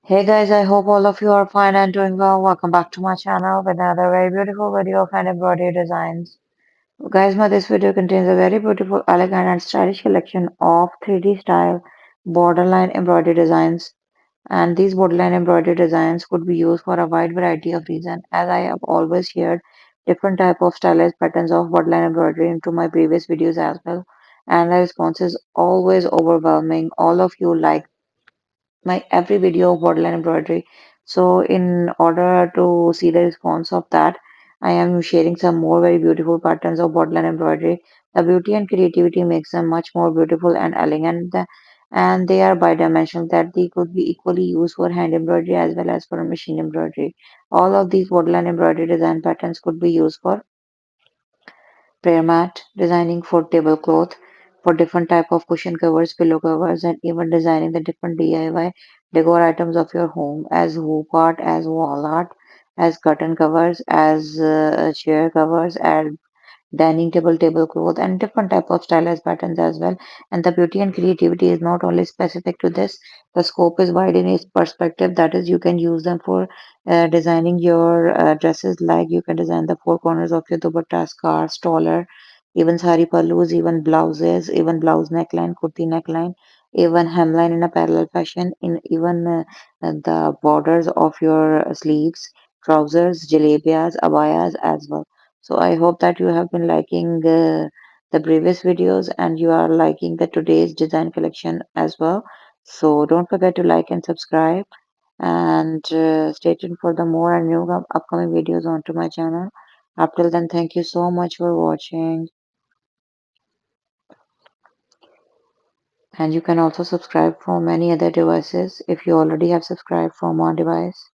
Hey guys, I hope all of you are fine and doing well. Welcome back to my channel with another very beautiful video of hand embroidery designs. Guys, this video contains a very beautiful, elegant and stylish collection of 3D style borderline embroidery designs. And these borderline embroidery designs could be used for a wide variety of reasons. As I have always shared different type of stylized patterns of borderline embroidery into my previous videos as well. And the response is always overwhelming. All of you like my every video of borderline embroidery. So in order to see the response of that, I am sharing some more very beautiful patterns of borderline embroidery. The beauty and creativity makes them much more beautiful and elegant, and they are bidimensional that they could be equally used for hand embroidery as well as for machine embroidery. All of these borderline embroidery design patterns could be used for prayer mat, designing for tablecloth, for different type of cushion covers, pillow covers, and even designing the different DIY decor items of your home as hoop art, as wall art, as curtain covers, as chair covers, and dining table, tablecloth, and different type of stylized patterns as well. And the beauty and creativity is not only specific to this. The scope is wide in its perspective. That is, you can use them for designing your dresses. Like you can design the four corners of your dupatta, scarf, stroller, even sari palus, even blouses, even blouse neckline, kurti neckline, even hemline in a parallel fashion, in even the borders of your sleeves, trousers, jalebias, abayas as well. So I hope that you have been liking the previous videos and you are liking the today's design collection as well. So don't forget to like and subscribe and stay tuned for the more and new upcoming videos onto my channel. Up till then, thank you so much for watching. And you can also subscribe from many other devices if you already have subscribed from one device.